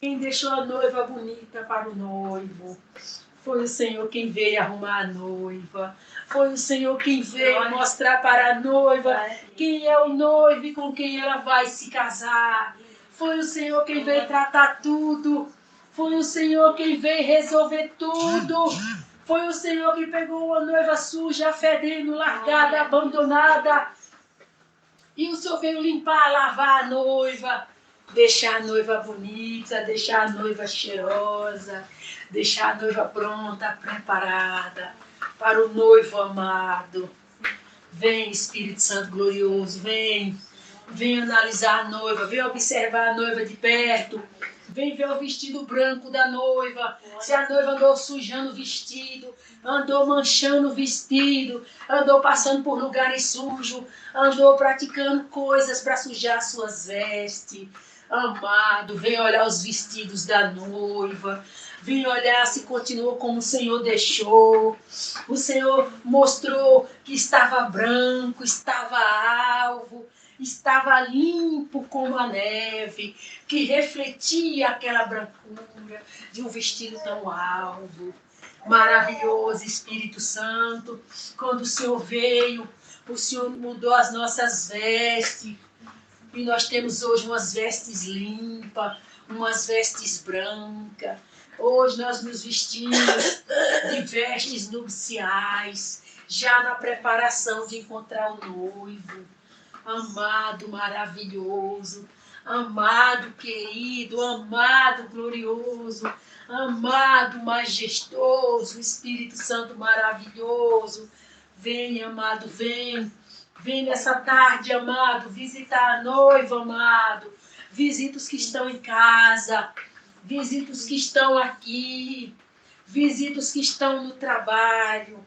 quem deixou a noiva bonita para o noivo. Foi o Senhor quem veio arrumar a noiva. Foi o Senhor quem veio mostrar para a noiva quem é o noivo e com quem ela vai se casar. Foi o Senhor quem veio tratar tudo. Foi o Senhor quem veio resolver tudo. Foi o Senhor que pegou uma noiva suja, fedendo, largada, abandonada. E o Senhor veio limpar, lavar a noiva. Deixar a noiva bonita, deixar a noiva cheirosa, deixar a noiva pronta, preparada para o noivo amado. Vem, Espírito Santo glorioso, vem. Vem analisar a noiva, vem observar a noiva de perto. Vem ver o vestido branco da noiva. Se a noiva andou sujando o vestido, andou manchando o vestido, andou passando por lugares sujos, andou praticando coisas para sujar suas vestes. Amado, vem olhar os vestidos da noiva. Vem olhar se continuou como o Senhor deixou. O Senhor mostrou que estava branco, estava alvo, estava limpo como a neve, que refletia aquela brancura de um vestido tão alvo. Maravilhoso Espírito Santo, quando o Senhor veio, o Senhor mudou as nossas vestes, e nós temos hoje umas vestes limpas, umas vestes brancas. Hoje nós nos vestimos de vestes nupciais, já na preparação de encontrar o noivo. Amado maravilhoso, amado querido, amado glorioso, amado majestoso, Espírito Santo maravilhoso. Vem, amado, vem. Vem nessa tarde, amado, visitar a noiva, amado. Visita os que estão em casa, visita os que estão aqui, visita os que estão no trabalho.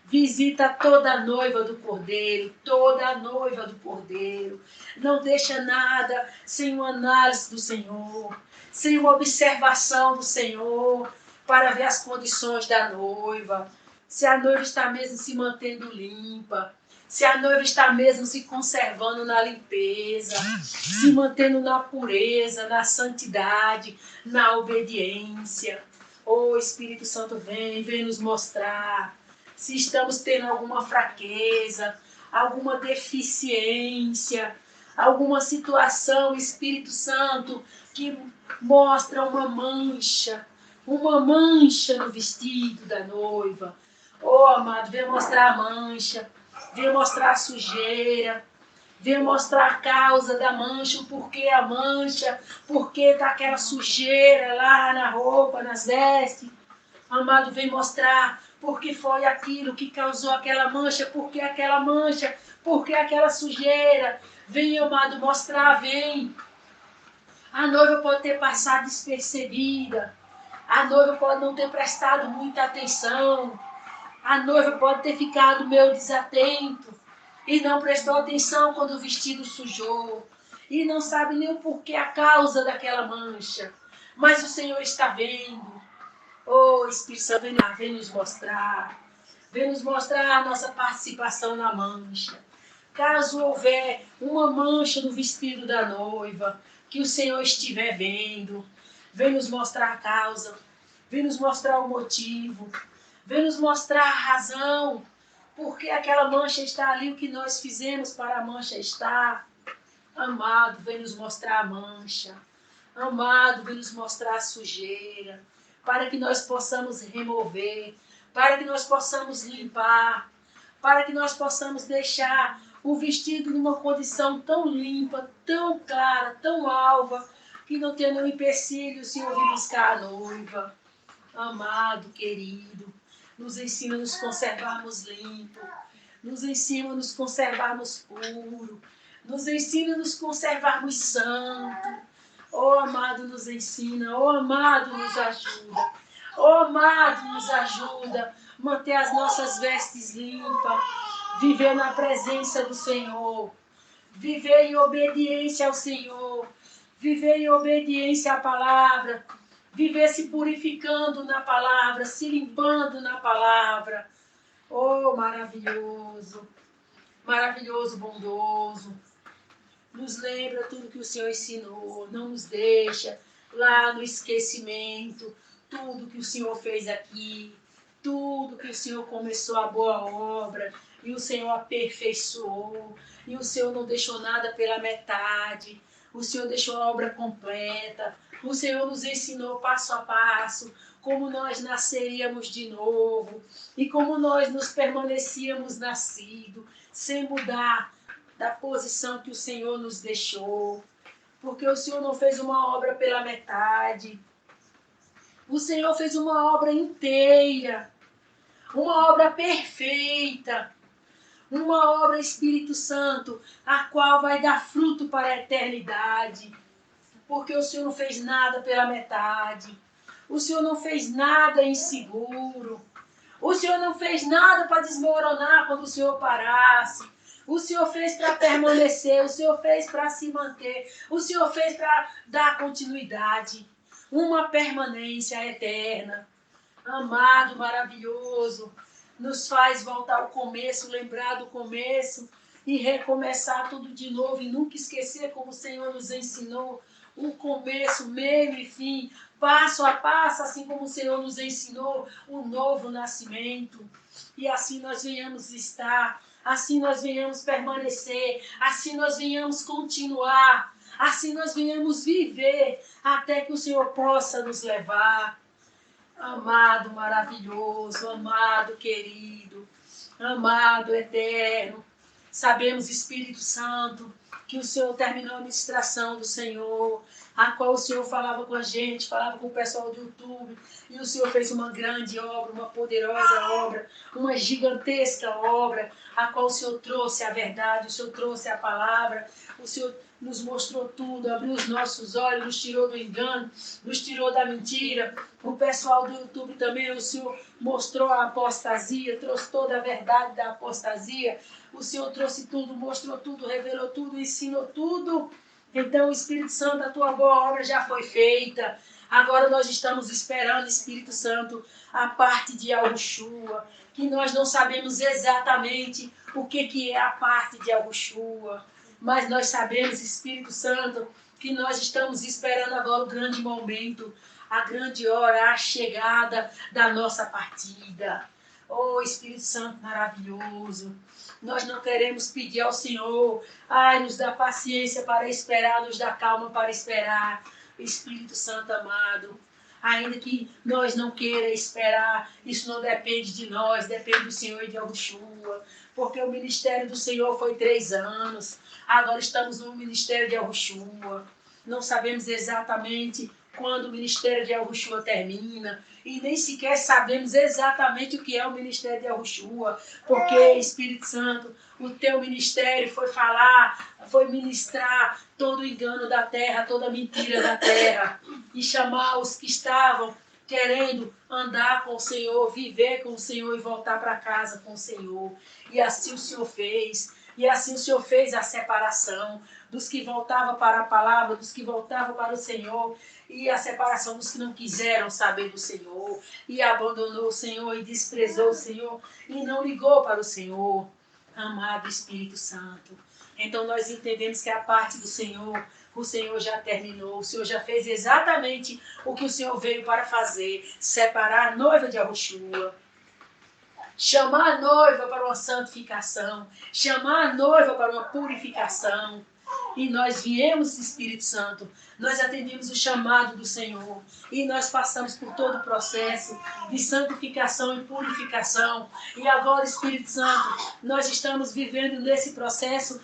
Visita toda a noiva do Cordeiro, toda a noiva do Cordeiro. Não deixa nada sem uma análise do Senhor, sem uma observação do Senhor, para ver as condições da noiva. Se a noiva está mesmo se mantendo limpa, se a noiva está mesmo se conservando na limpeza, se mantendo na pureza, na santidade, na obediência. Oh, Espírito Santo, vem nos mostrar se estamos tendo alguma fraqueza, alguma deficiência, alguma situação, Espírito Santo, que mostra uma mancha no vestido da noiva. Oh, amado, vem mostrar a mancha, vem mostrar a sujeira, vem mostrar a causa da mancha, o porquê a mancha, porquê daquela sujeira lá na roupa, nas vestes. Amado, vem mostrar porque foi aquilo que causou aquela mancha, porque aquela mancha, porque aquela sujeira. Vem, amado, mostrar, vem. A noiva pode ter passado despercebida, a noiva pode não ter prestado muita atenção, a noiva pode ter ficado meio desatento e não prestou atenção quando o vestido sujou e não sabe nem o porquê, a causa daquela mancha. Mas o Senhor está vendo. Oh, Espírito Santo, vem lá, vem nos mostrar a nossa participação na mancha. Caso houver uma mancha no vestido da noiva, que o Senhor estiver vendo, vem nos mostrar a causa, vem nos mostrar o motivo, vem nos mostrar a razão, porque aquela mancha está ali, o que nós fizemos para a mancha estar. Amado, vem nos mostrar a mancha. Amado, vem nos mostrar a sujeira, para que nós possamos remover, para que nós possamos limpar, para que nós possamos deixar o vestido numa condição tão limpa, tão clara, tão alva, que não tenha nenhum empecilho se eu vir buscar a noiva. Amado, querido, nos ensina a nos conservarmos limpos, nos ensina a nos conservarmos puros, nos ensina a nos conservarmos santos. Oh, amado, nos ensina. Oh, amado, nos ajuda. Oh, amado, nos ajuda. Manter as nossas vestes limpas. Viver na presença do Senhor. Viver em obediência ao Senhor. Viver em obediência à palavra. Viver se purificando na palavra. Se limpando na palavra. Oh, maravilhoso. Maravilhoso, bondoso. Nos lembra tudo que o Senhor ensinou, não nos deixa lá no esquecimento, tudo que o Senhor fez aqui, tudo que o Senhor começou a boa obra, e o Senhor aperfeiçoou, e o Senhor não deixou nada pela metade, o Senhor deixou a obra completa, o Senhor nos ensinou passo a passo como nós nasceríamos de novo e como nós nos permanecíamos nascidos, sem mudar da posição que o Senhor nos deixou, porque o Senhor não fez uma obra pela metade, o Senhor fez uma obra inteira, uma obra perfeita, uma obra, Espírito Santo, a qual vai dar fruto para a eternidade, porque o Senhor não fez nada pela metade, o Senhor não fez nada inseguro, o Senhor não fez nada para desmoronar quando o Senhor parasse, o Senhor fez para permanecer, o Senhor fez para se manter, o Senhor fez para dar continuidade, uma permanência eterna. Amado, maravilhoso, nos faz voltar ao começo, lembrar do começo e recomeçar tudo de novo e nunca esquecer como o Senhor nos ensinou, o começo, meio e fim, passo a passo, assim como o Senhor nos ensinou o novo nascimento. E assim nós venhamos estar, assim nós venhamos permanecer, assim nós venhamos continuar, assim nós venhamos viver até que o Senhor possa nos levar. Amado maravilhoso, amado querido, amado eterno, sabemos, Espírito Santo, que o Senhor terminou a ministração do Senhor, a qual o Senhor falava com a gente, falava com o pessoal do YouTube, e o Senhor fez uma grande obra, uma poderosa obra, uma gigantesca obra, a qual o Senhor trouxe a verdade, o Senhor trouxe a palavra, o Senhor nos mostrou tudo, abriu os nossos olhos, nos tirou do engano, nos tirou da mentira. O pessoal do YouTube também, o Senhor mostrou a apostasia, trouxe toda a verdade da apostasia. O Senhor trouxe tudo, mostrou tudo, revelou tudo, ensinou tudo. Então, Espírito Santo, a tua boa obra já foi feita. Agora nós estamos esperando, Espírito Santo, a parte de Yahushua, que nós não sabemos exatamente o que é a parte de Yahushua. Mas nós sabemos, Espírito Santo, que nós estamos esperando agora o grande momento, a grande hora, a chegada da nossa partida. Oh, Espírito Santo maravilhoso, nós não queremos pedir ao Senhor, nos dá paciência para esperar, nos dá calma para esperar. Espírito Santo amado, ainda que nós não queira esperar, isso não depende de nós, depende do Senhor e de Yahushua, porque o ministério do Senhor foi 3 anos, agora estamos no ministério de Yahushua, não sabemos exatamente quando o ministério de Yahushua termina, e nem sequer sabemos exatamente o que é o ministério de Yahushua, porque, Espírito Santo, o teu ministério foi falar, foi ministrar todo o engano da terra, toda a mentira da terra, e chamar os que estavam querendo andar com o Senhor, viver com o Senhor e voltar para casa com o Senhor. E assim o Senhor fez. E assim o Senhor fez a separação dos que voltavam para a palavra, dos que voltavam para o Senhor, e a separação dos que não quiseram saber do Senhor, e abandonou o Senhor, e desprezou o Senhor, e não ligou para o Senhor. Amado Espírito Santo, então nós entendemos que a parte do Senhor, o Senhor já terminou, o Senhor já fez exatamente o que o Senhor veio para fazer, separar a noiva de Yahushua, chamar a noiva para uma santificação, chamar a noiva para uma purificação. E nós viemos, Espírito Santo, nós atendemos o chamado do Senhor e nós passamos por todo o processo de santificação e purificação. E agora, Espírito Santo, nós estamos vivendo nesse processo,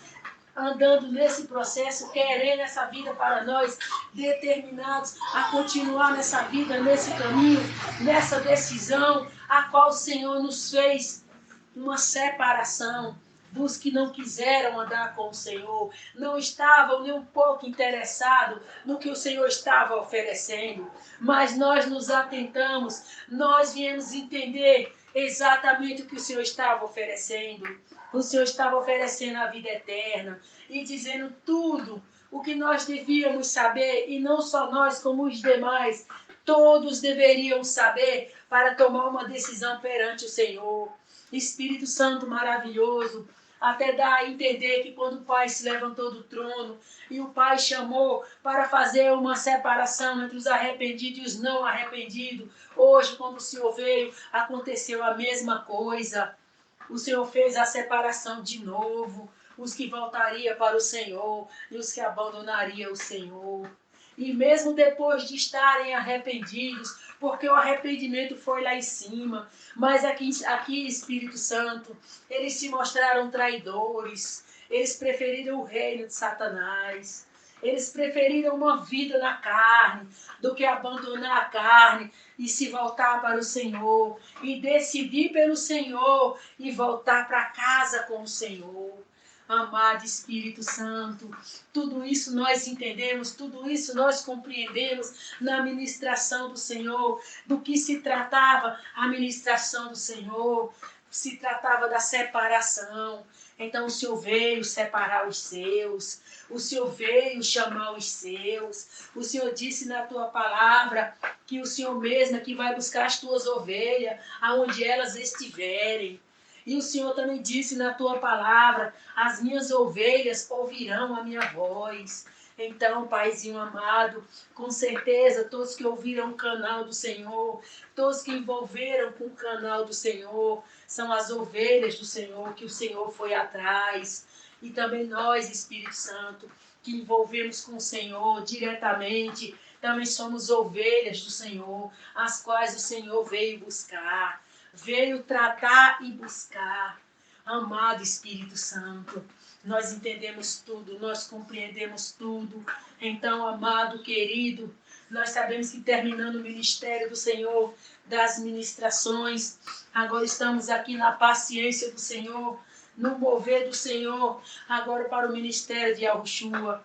andando nesse processo, querendo essa vida para nós, determinados a continuar nessa vida, nesse caminho, nessa decisão, a qual o Senhor nos fez uma separação dos que não quiseram andar com o Senhor, não estavam nem um pouco interessados no que o Senhor estava oferecendo, mas nós nos atentamos, nós viemos entender exatamente o que o Senhor estava oferecendo. O Senhor estava oferecendo a vida eterna e dizendo tudo o que nós devíamos saber, e não só nós, como os demais, todos deveriam saber para tomar uma decisão perante o Senhor. Espírito Santo maravilhoso, até dar a entender que quando o Pai se levantou do trono e o Pai chamou para fazer uma separação entre os arrependidos e os não arrependidos, hoje, quando o Senhor veio, aconteceu a mesma coisa. O Senhor fez a separação de novo, os que voltariam para o Senhor e os que abandonariam o Senhor. E mesmo depois de estarem arrependidos, porque o arrependimento foi lá em cima, mas aqui Espírito Santo, eles se mostraram traidores, eles preferiram o reino de Satanás, eles preferiram uma vida na carne do que abandonar a carne e se voltar para o Senhor, e decidir pelo Senhor e voltar para casa com o Senhor. Amado Espírito Santo, tudo isso nós entendemos, tudo isso nós compreendemos na ministração do Senhor, do que se tratava a ministração do Senhor, se tratava da separação. Então o Senhor veio separar os seus, o Senhor veio chamar os seus, o Senhor disse na tua palavra que o Senhor mesmo é que vai buscar as tuas ovelhas, aonde elas estiverem. E o Senhor também disse na tua palavra, as minhas ovelhas ouvirão a minha voz. Então, Paizinho amado, com certeza, todos que ouviram o canal do Senhor, todos que envolveram com o canal do Senhor, são as ovelhas do Senhor, que o Senhor foi atrás. E também nós, Espírito Santo, que envolvemos com o Senhor diretamente, também somos ovelhas do Senhor, as quais o Senhor veio buscar. Veio tratar e buscar. Amado Espírito Santo, nós entendemos tudo, nós compreendemos tudo. Então, amado, querido, nós sabemos que terminando o ministério do Senhor, das ministrações, agora estamos aqui na paciência do Senhor, no mover do Senhor, agora para o ministério de Yahushua.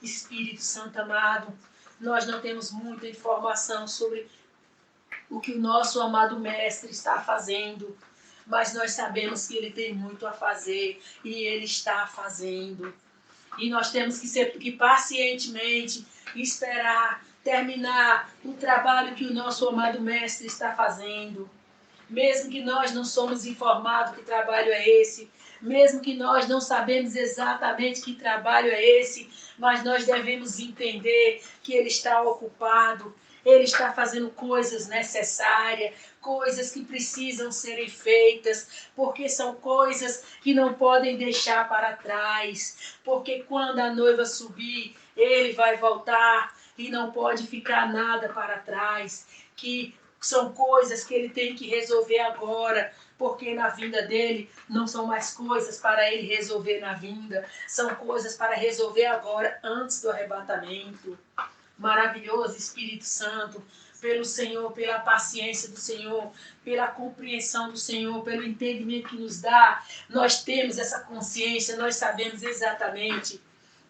Espírito Santo amado, nós não temos muita informação sobre o que o nosso amado Mestre está fazendo, mas nós sabemos que Ele tem muito a fazer e Ele está fazendo. E nós temos que pacientemente esperar terminar o trabalho que o nosso amado Mestre está fazendo. Mesmo que nós não somos informados que trabalho é esse, mesmo que nós não sabemos exatamente que trabalho é esse, mas nós devemos entender que Ele está ocupado. Ele está fazendo coisas necessárias, coisas que precisam serem feitas, porque são coisas que não podem deixar para trás. Porque quando a noiva subir, ele vai voltar e não pode ficar nada para trás. Que são coisas que ele tem que resolver agora, porque na vinda dele não são mais coisas para ele resolver na vinda, são coisas para resolver agora, antes do arrebatamento. Maravilhoso Espírito Santo, pelo Senhor, pela paciência do Senhor, pela compreensão do Senhor, pelo entendimento que nos dá, nós temos essa consciência, nós sabemos exatamente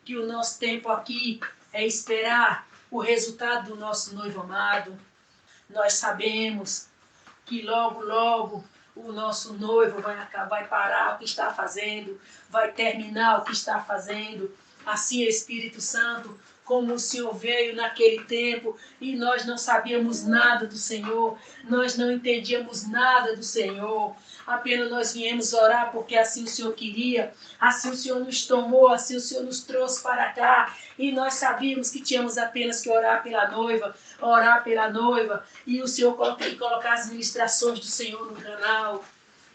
que o nosso tempo aqui é esperar o resultado do nosso noivo amado. Nós sabemos que logo, logo, o nosso noivo vai parar o que está fazendo, vai terminar o que está fazendo. Assim, Espírito Santo, como o Senhor veio naquele tempo e nós não sabíamos nada do Senhor, nós não entendíamos nada do Senhor, apenas nós viemos orar porque assim o Senhor queria, assim o Senhor nos tomou, assim o Senhor nos trouxe para cá, e nós sabíamos que tínhamos apenas que orar pela noiva, e o Senhor colocar as ministrações do Senhor no canal.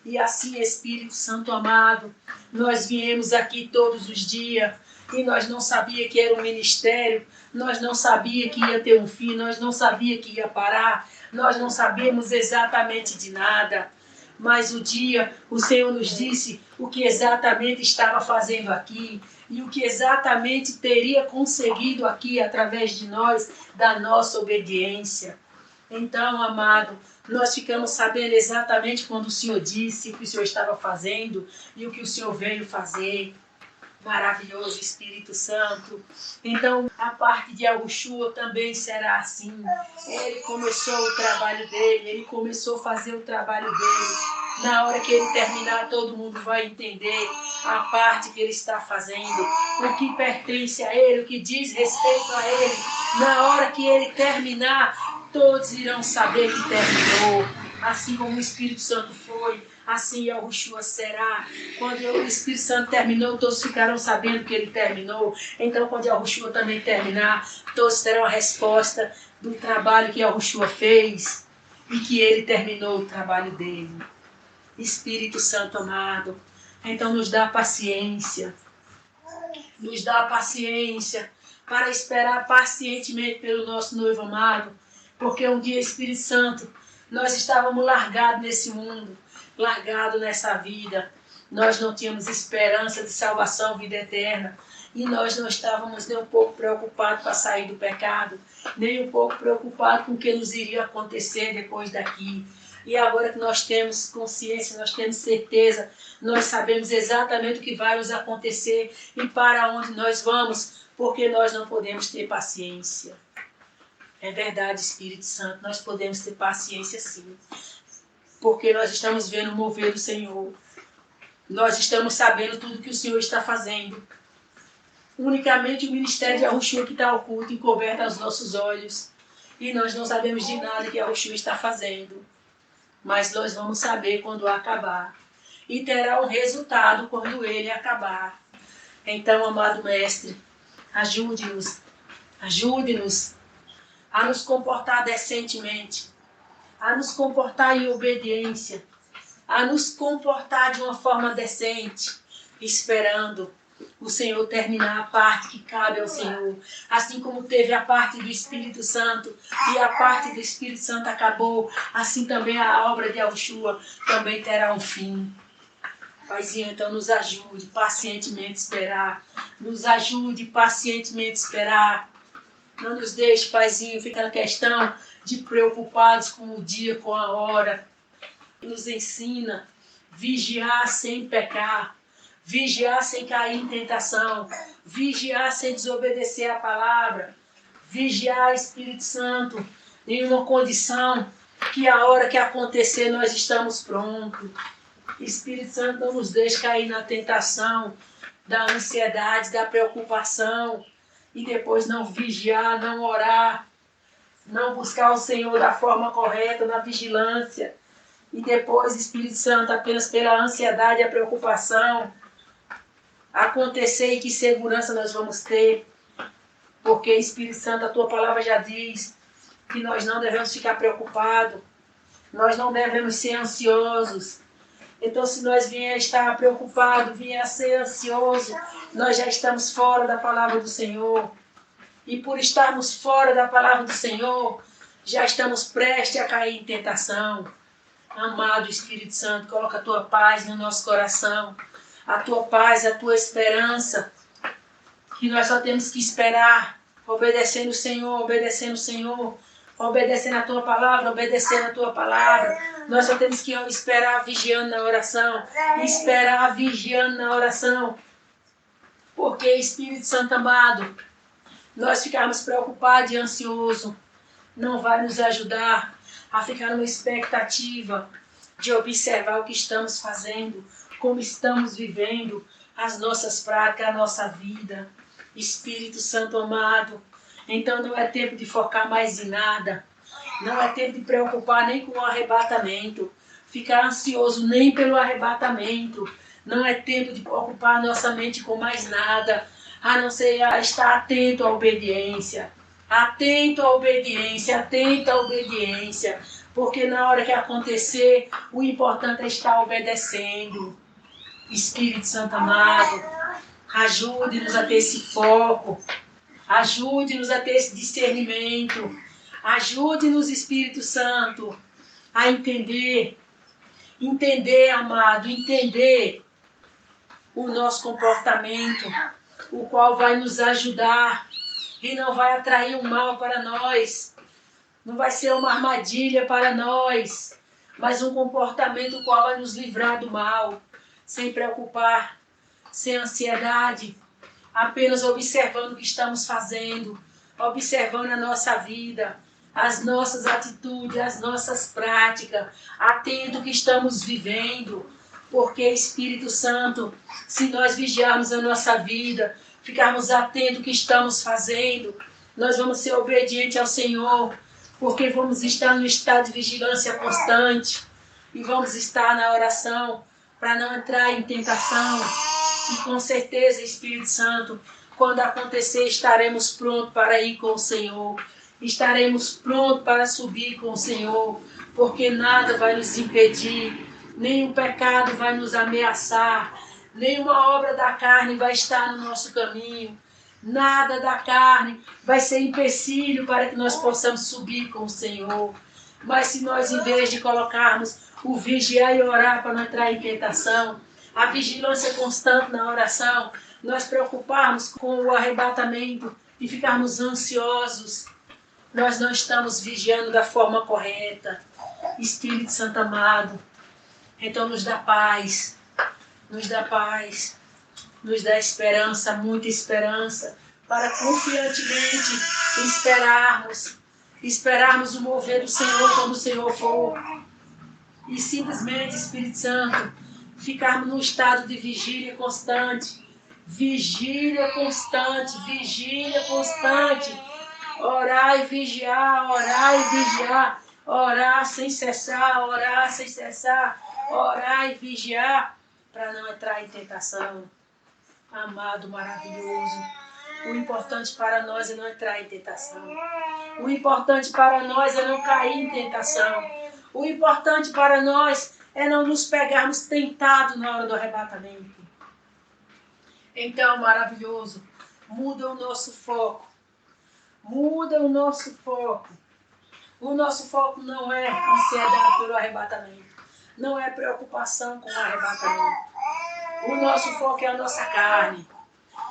E assim, Espírito Santo amado, nós viemos aqui todos os dias, e nós não sabíamos que era um ministério, nós não sabíamos que ia ter um fim, nós não sabíamos que ia parar, nós não sabíamos exatamente de nada. Mas o Senhor nos disse o que exatamente estava fazendo aqui, e o que exatamente teria conseguido aqui através de nós, da nossa obediência. Então, amado, nós ficamos sabendo exatamente quando o Senhor disse o que o Senhor estava fazendo e o que o Senhor veio fazer. Maravilhoso Espírito Santo. Então, a parte de Yahushua também será assim. Ele começou o trabalho dele, ele começou a fazer o trabalho dele. Na hora que ele terminar, todo mundo vai entender a parte que ele está fazendo, o que pertence a ele, o que diz respeito a ele. Na hora que ele terminar, todos irão saber que terminou. Assim como o Espírito Santo foi, assim Yahushua será. Quando o Espírito Santo terminou, todos ficaram sabendo que ele terminou. Então, quando Yahushua também terminar, todos terão a resposta do trabalho que Yahushua fez e que ele terminou o trabalho dele. Espírito Santo amado, então nos dá paciência para esperar pacientemente pelo nosso noivo amado, porque um dia, Espírito Santo, nós estávamos largados nesse mundo, largados nessa vida, nós não tínhamos esperança de salvação, vida eterna, e nós não estávamos nem um pouco preocupados para sair do pecado, nem um pouco preocupados com o que nos iria acontecer depois daqui. E agora que nós temos consciência, nós temos certeza, nós sabemos exatamente o que vai nos acontecer e para onde nós vamos, porque nós não podemos ter paciência. É verdade, Espírito Santo, nós podemos ter paciência sim, porque nós estamos vendo o mover do Senhor. Nós estamos sabendo tudo que o Senhor está fazendo. Unicamente o ministério de Yahushua que está oculto, encoberto aos nossos olhos. E nós não sabemos de nada que Yahushua está fazendo. Mas nós vamos saber quando acabar. E terá um resultado quando ele acabar. Então, amado Mestre, ajude-nos a nos comportar decentemente, a nos comportar em obediência, a nos comportar de uma forma decente, esperando o Senhor terminar a parte que cabe ao Senhor. Assim como teve a parte do Espírito Santo e a parte do Espírito Santo acabou, assim também a obra de Yahushua também terá um fim. Paizinho, então nos ajude pacientemente a esperar. Nos ajude pacientemente a esperar. Não nos deixe, Paizinho, ficar na questão de preocupados com o dia, com a hora. Nos ensina a vigiar sem pecar. Vigiar sem cair em tentação, vigiar sem desobedecer a palavra, vigiar, Espírito Santo, em uma condição que a hora que acontecer nós estamos prontos. Espírito Santo, não nos deixe cair na tentação da ansiedade, da preocupação, e depois não vigiar, não orar, não buscar o Senhor da forma correta, na vigilância, e depois, Espírito Santo, apenas pela ansiedade e a preocupação, acontecer e que segurança nós vamos ter, porque Espírito Santo, a tua palavra já diz que nós não devemos ficar preocupados, nós não devemos ser ansiosos. Então, se nós vier a estar preocupado, vier a ser ansioso, nós já estamos fora da palavra do Senhor. E por estarmos fora da palavra do Senhor, já estamos prestes a cair em tentação. Amado Espírito Santo, coloca a tua paz no nosso coração, a tua paz, a tua esperança, que nós só temos que esperar, obedecendo o Senhor, obedecendo a tua palavra, obedecendo a tua palavra. Nós só temos que esperar vigiando na oração, esperar vigiando na oração, porque Espírito Santo amado, nós ficarmos preocupados e ansiosos, não vai nos ajudar a ficar numa expectativa de observar o que estamos fazendo, como estamos vivendo as nossas práticas, a nossa vida. Espírito Santo amado, então não é tempo de focar mais em nada, não é tempo de preocupar nem com o arrebatamento, ficar ansioso nem pelo arrebatamento, não é tempo de ocupar a nossa mente com mais nada, a não ser a estar atento à obediência, porque na hora que acontecer, o importante é estar obedecendo. Espírito Santo amado, ajude-nos a ter esse foco, ajude-nos a ter esse discernimento, ajude-nos, Espírito Santo, a entender, amado, entender o nosso comportamento, o qual vai nos ajudar e não vai atrair o mal para nós, não vai ser uma armadilha para nós, mas um comportamento o qual vai nos livrar do mal, sem preocupar, sem ansiedade, apenas observando o que estamos fazendo, observando a nossa vida, as nossas atitudes, as nossas práticas, atento ao que estamos vivendo, porque Espírito Santo, se nós vigiarmos a nossa vida, ficarmos atentos ao que estamos fazendo, nós vamos ser obedientes ao Senhor, porque vamos estar no estado de vigilância constante. e vamos estar na oração para não entrar em tentação. E com certeza, Espírito Santo, quando acontecer, estaremos prontos para ir com o Senhor. Estaremos prontos para subir com o Senhor, porque nada vai nos impedir, nenhum pecado vai nos ameaçar, nenhuma obra da carne vai estar no nosso caminho. Nada da carne vai ser empecilho para que nós possamos subir com o Senhor. Mas se nós, em vez de colocarmos o vigiar e orar para não entrar em tentação, a vigilância constante na oração, nós preocuparmos com o arrebatamento e ficarmos ansiosos, nós não estamos vigiando da forma correta. Espírito Santo amado, então nos dá paz, nos dá paz, nos dá esperança, muita esperança, para confiantemente esperarmos o mover do Senhor quando o Senhor for. E simplesmente, Espírito Santo, ficarmos num estado de vigília constante. Vigília constante, vigília constante. Orar e vigiar, orar sem cessar, orar sem cessar, orar e vigiar, para não entrar em tentação. Amado, maravilhoso, o importante para nós é não entrar em tentação. O importante para nós é não cair em tentação. O importante para nós é não nos pegarmos tentados na hora do arrebatamento. Então, maravilhoso, muda o nosso foco. Muda o nosso foco. O nosso foco não é ansiedade pelo arrebatamento. Não é preocupação com o arrebatamento. O nosso foco é a nossa carne.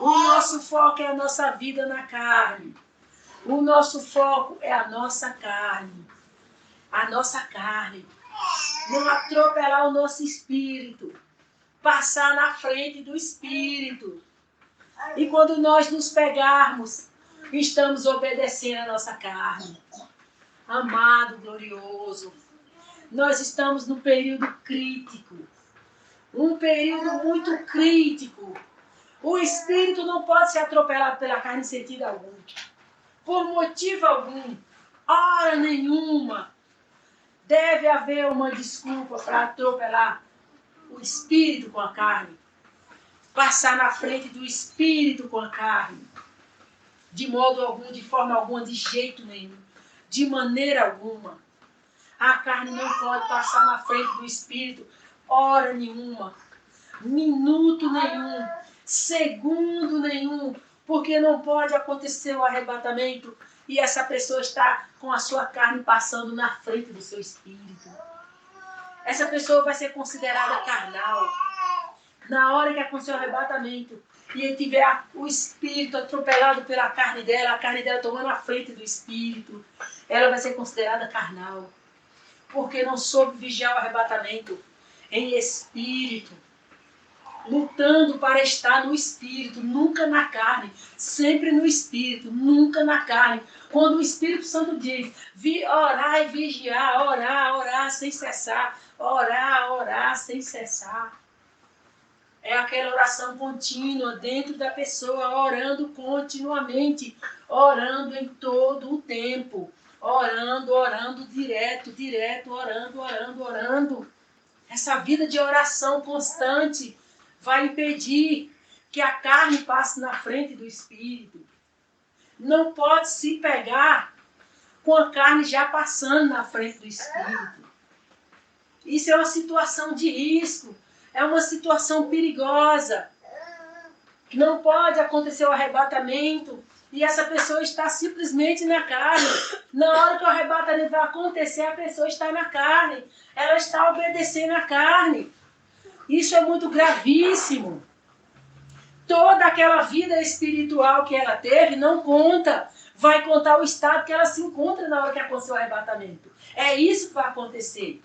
O nosso foco é a nossa vida na carne. O nosso foco é a nossa carne. A nossa carne. Não atropelar o nosso espírito. Passar na frente do espírito. E quando nós nos pegarmos, estamos obedecendo a nossa carne. Amado, glorioso, nós estamos num período crítico. Um período muito crítico. O espírito não pode ser atropelado pela carne em sentido algum. Por motivo algum. Hora nenhuma. Deve haver uma desculpa para atropelar o espírito com a carne. Passar na frente do espírito com a carne. De modo algum, de forma alguma, de jeito nenhum. De maneira alguma. A carne não pode passar na frente do espírito hora nenhuma, minuto nenhum, segundo nenhum, porque não pode acontecer o arrebatamento e essa pessoa está com a sua carne passando na frente do seu espírito. Essa pessoa vai ser considerada carnal. Na hora que acontecer o arrebatamento e ele tiver o espírito atropelado pela carne dela, a carne dela tomando a frente do espírito, ela vai ser considerada carnal, porque não soube vigiar o arrebatamento em espírito, lutando para estar no espírito, nunca na carne, sempre no espírito, nunca na carne. Quando o Espírito Santo diz, orar e vigiar, orar sem cessar, orar sem cessar. É aquela oração contínua dentro da pessoa, orando continuamente, orando em todo o tempo, orando direto, orando. Essa vida de oração constante vai impedir que a carne passe na frente do espírito. Não pode se pegar com a carne já passando na frente do espírito. Isso é uma situação de risco, é uma situação perigosa. Não pode acontecer o arrebatamento e essa pessoa está simplesmente na carne. Na hora que o arrebatamento vai acontecer, a pessoa está na carne. Ela está obedecendo a carne. Isso é muito gravíssimo. Toda aquela vida espiritual que ela teve não conta. Vai contar o estado que ela se encontra na hora que acontecer o arrebatamento. É isso que vai acontecer.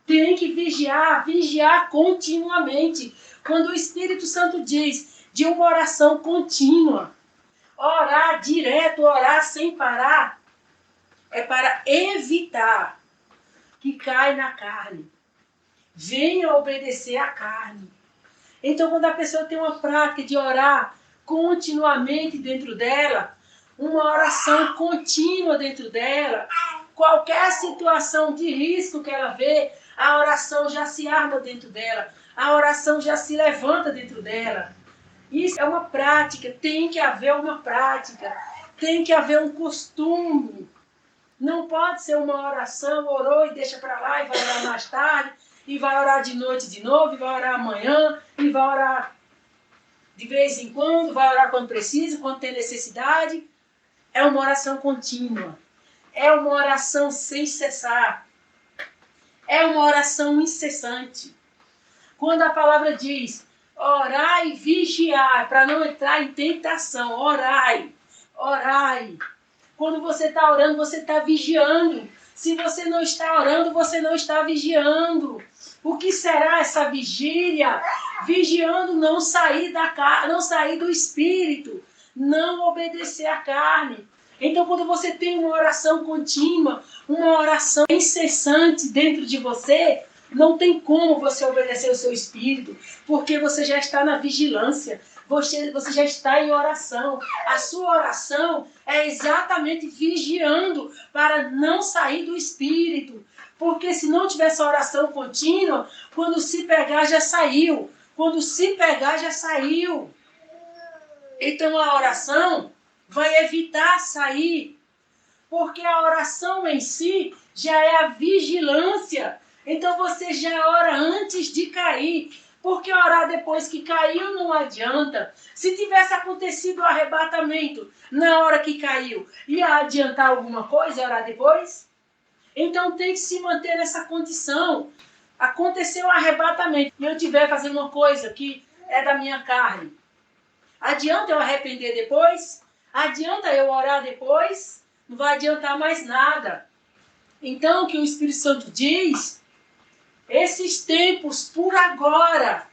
Tem que vigiar continuamente. Quando o Espírito Santo diz de uma oração contínua, orar direto, orar sem parar, é para evitar que caia na carne. Venha obedecer à carne. Então, quando a pessoa tem uma prática de orar continuamente dentro dela, uma oração contínua dentro dela, Qualquer situação de risco que ela vê, a oração já se arma dentro dela. A oração já se levanta dentro dela. Isso é uma prática, tem que haver uma prática, tem que haver um costume. Não pode ser uma oração, orou e deixa para lá e vai orar mais tarde, e vai orar de noite de novo, e vai orar amanhã, e vai orar de vez em quando, vai orar quando precisa, quando tem necessidade. É uma oração contínua. É uma oração sem cessar. É uma oração incessante. Quando a palavra diz, orai e vigiai, para não entrar em tentação, orai, orai. Quando você está orando, você está vigiando. Se você não está orando, você não está vigiando. O que será essa vigília? Vigiando não sair não sair do espírito, não obedecer à carne. Então, quando você tem uma oração contínua, uma oração incessante dentro de você, não tem como você obedecer o seu espírito, porque você já está na vigilância, você já está em oração. A sua oração é exatamente vigiando para não sair do espírito. Porque se não tiver essa oração contínua, quando se pegar já saiu. Quando se pegar já saiu. Então a oração vai evitar sair. Porque a oração em si já é a vigilância. Então você já ora antes de cair. Porque orar depois que caiu não adianta. Se tivesse acontecido o arrebatamento na hora que caiu, ia adiantar alguma coisa orar depois? Então tem que se manter nessa condição. Aconteceu o arrebatamento e eu estiver fazendo uma coisa que é da minha carne. Adianta eu arrepender depois? Adianta eu orar depois? Não vai adiantar mais nada. Então o que o Espírito Santo diz, esses tempos por agora,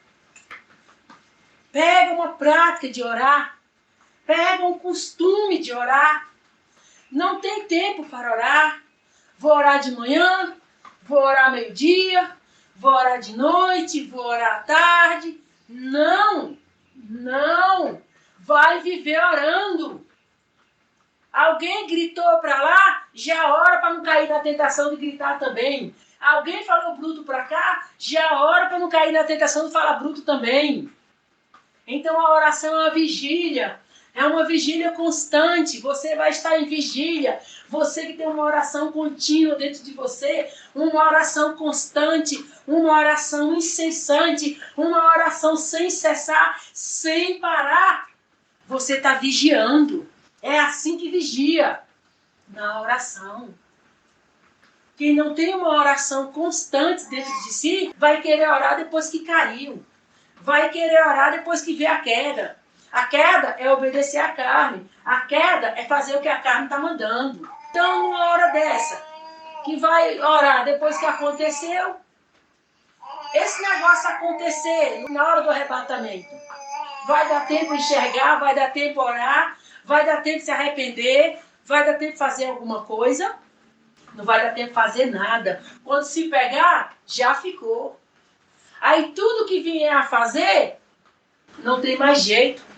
pega uma prática de orar, pega um costume de orar. Não tem tempo para orar. Vou orar de manhã, vou orar meio-dia, vou orar de noite, vou orar à tarde. Não, não. Vai viver orando. Alguém gritou para lá, já ora para não cair na tentação de gritar também. Alguém falou bruto para cá, já ora para não cair na tentação de falar bruto também. Então a oração é uma vigília. É uma vigília constante. Você vai estar em vigília. Você que tem uma oração contínua dentro de você, uma oração constante, uma oração incessante, uma oração sem cessar, sem parar. Você está vigiando. É assim que vigia, na oração. Quem não tem uma oração constante dentro de si, vai querer orar depois que caiu. Vai querer orar depois que vê a queda. A queda é obedecer à carne. A queda é fazer o que a carne está mandando. Então, numa hora dessa, que vai orar depois que aconteceu, esse negócio acontecer na hora do arrebatamento, vai dar tempo de enxergar, vai dar tempo de orar, vai dar tempo de se arrepender, vai dar tempo de fazer alguma coisa, não vai dar tempo de fazer nada. Quando se pegar, já ficou. Aí tudo que vier a fazer, não tem mais jeito.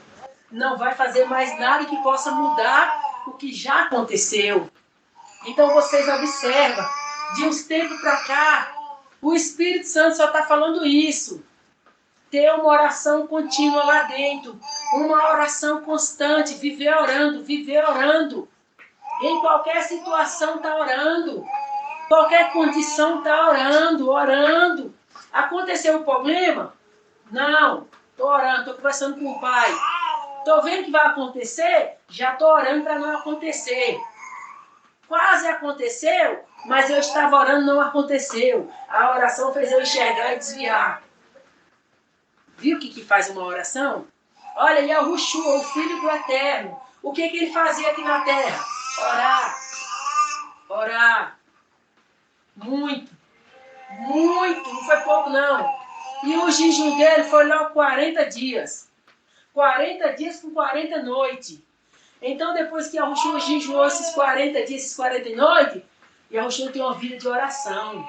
Não vai fazer mais nada que possa mudar o que já aconteceu. Então vocês observam, de uns tempos para cá, o Espírito Santo só está falando isso. Ter uma oração contínua lá dentro, uma oração constante, viver orando, viver orando. Em qualquer situação está orando, qualquer condição está orando, orando. Aconteceu um problema? Não, estou orando, estou conversando com o Pai. Estou vendo que vai acontecer? Já estou orando para não acontecer. Quase aconteceu, mas eu estava orando, não aconteceu. A oração fez eu enxergar e desviar. Viu o que faz uma oração? Olha, Yahushua, o Filho do Eterno. O que ele fazia aqui na terra? Orar. Orar. Muito. Muito. Não foi pouco, não. E o jejum dele foi logo 40 dias. 40 dias com 40 noites. Então, depois que Yahushua jejuou esses 40 dias, esses 40 noites, Yahushua tem uma vida de oração.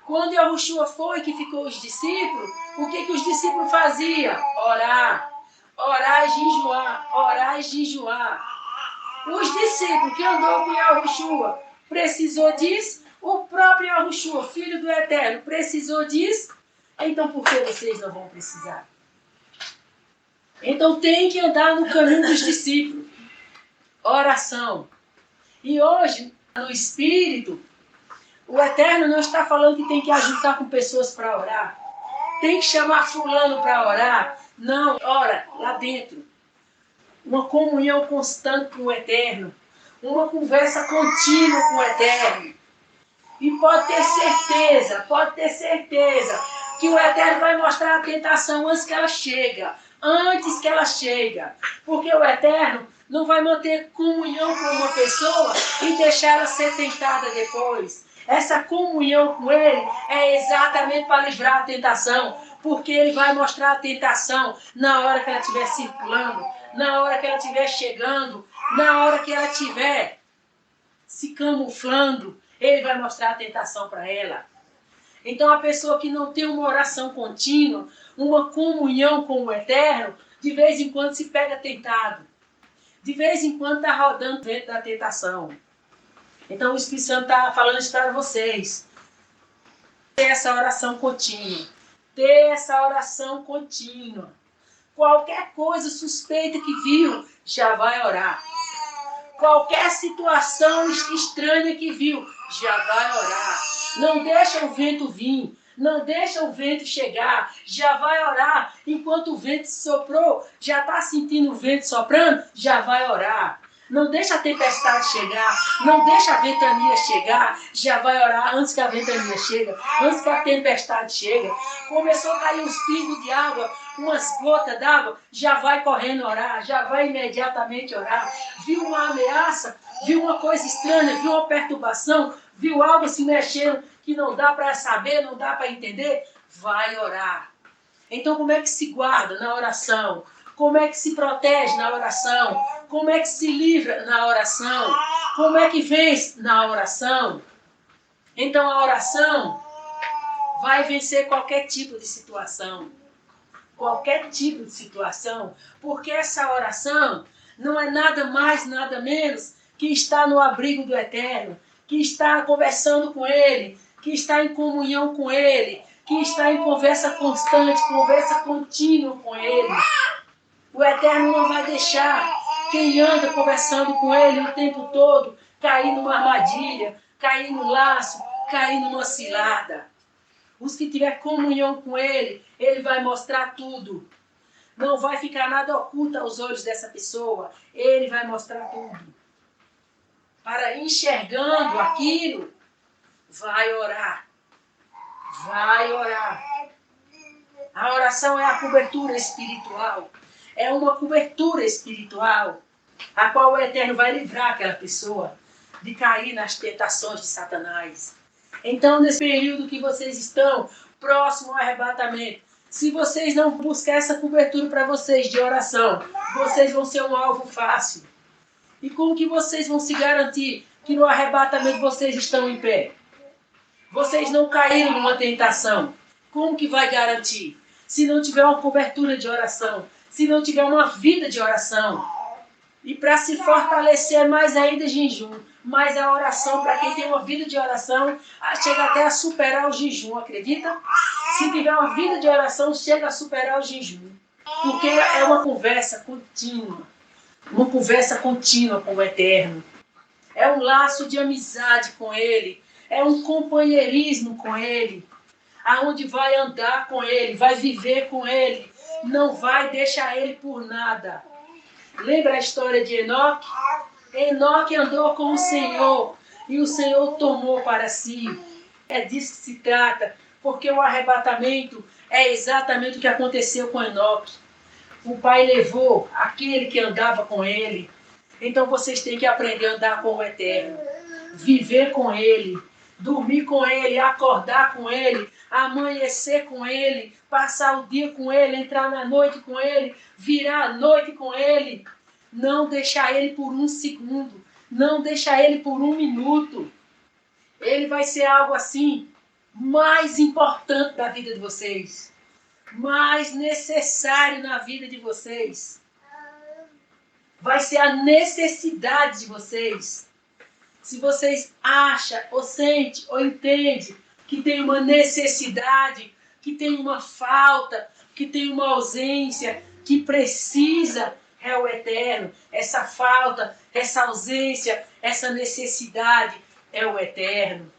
Quando Yahushua foi que ficou os discípulos, o que os discípulos faziam? Orar. Orar e jejuar. Orar e jejuar. Os discípulos que andou com Yahushua precisou disso. O próprio Yahushua, Filho do Eterno, precisou disso. Então por que vocês não vão precisar? Então tem que andar no caminho dos discípulos. Oração. E hoje, no Espírito, o Eterno não está falando que tem que ajuntar com pessoas para orar. Tem que chamar fulano para orar. Não, ora lá dentro. Uma comunhão constante com o Eterno. Uma conversa contínua com o Eterno. E pode ter certeza que o Eterno vai mostrar a tentação antes que ela chega. Antes que ela chega. Porque o Eterno não vai manter comunhão com uma pessoa e deixar ela ser tentada depois. Essa comunhão com Ele é exatamente para livrar a tentação. Porque Ele vai mostrar a tentação na hora que ela estiver circulando, na hora que ela estiver chegando, na hora que ela estiver se camuflando. Ele vai mostrar a tentação para ela. Então a pessoa que não tem uma oração contínua, uma comunhão com o Eterno, de vez em quando se pega tentado. De vez em quando está rodando dentro da tentação. Então o Espírito Santo está falando isso para vocês. Ter essa oração contínua. Ter essa oração contínua. Qualquer coisa suspeita que viu, já vai orar. Qualquer situação estranha que viu, já vai orar. Não deixa o vento vir. Não deixa o vento chegar. Já vai orar. Enquanto o vento soprou, já está sentindo o vento soprando, já vai orar. Não deixa a tempestade chegar. Não deixa a ventania chegar. Já vai orar antes que a ventania chegue. Antes que a tempestade chegue. Começou a cair uns pingos de água, umas gotas d'água, já vai correndo orar. Já vai imediatamente orar. Viu uma ameaça? Viu uma coisa estranha? Viu uma perturbação? Viu algo se mexendo que não dá para saber, não dá para entender? Vai orar. Então como é que se guarda na oração? Como é que se protege na oração? Como é que se livra na oração? Como é que vence na oração? Então a oração vai vencer qualquer tipo de situação. Qualquer tipo de situação. Porque essa oração não é nada mais, nada menos que estar no abrigo do Eterno. Que está conversando com Ele. Que está em comunhão com Ele. Que está em conversa constante, conversa contínua com Ele. O Eterno não vai deixar quem anda conversando com Ele o tempo todo cair numa armadilha, cair no laço, cair numa cilada. Os que tiver comunhão com Ele, Ele vai mostrar tudo. Não vai ficar nada oculto aos olhos dessa pessoa. Ele vai mostrar tudo. Para enxergando aquilo, vai orar. Vai orar. A oração é a cobertura espiritual. É uma cobertura espiritual, a qual o Eterno vai livrar aquela pessoa de cair nas tentações de Satanás. Então, nesse período que vocês estão, próximo ao arrebatamento, se vocês não buscar essa cobertura para vocês de oração, vocês vão ser um alvo fácil. E como que vocês vão se garantir que no arrebatamento vocês estão em pé? Vocês não caíram numa tentação. Como que vai garantir? Se não tiver uma cobertura de oração, se não tiver uma vida de oração. E para se fortalecer mais ainda jejum, mais a oração, para quem tem uma vida de oração, chega até a superar o jejum, acredita? Se tiver uma vida de oração, chega a superar o jejum. Porque é uma conversa contínua. Uma conversa contínua com o Eterno. É um laço de amizade com Ele. É um companheirismo com Ele. Aonde vai andar com Ele, vai viver com Ele. Não vai deixar Ele por nada. Lembra a história de Enoque? Enoque andou com o Senhor e o Senhor tomou para si. É disso que se trata, porque o arrebatamento é exatamente o que aconteceu com Enoque. O Pai levou aquele que andava com ele. Então vocês têm que aprender a andar com o Eterno, viver com Ele, dormir com Ele, acordar com Ele, amanhecer com Ele, passar o dia com Ele, entrar na noite com Ele, virar a noite com Ele. Não deixar Ele por um segundo, não deixar Ele por um minuto. Ele vai ser algo assim, mais importante da vida de vocês, mais necessário na vida de vocês. Vai ser a necessidade de vocês. Se vocês acham, ou sentem, ou entendem que tem uma necessidade, que tem uma falta, que tem uma ausência, que precisa, é o eterno. Essa falta, essa ausência, essa necessidade é o eterno.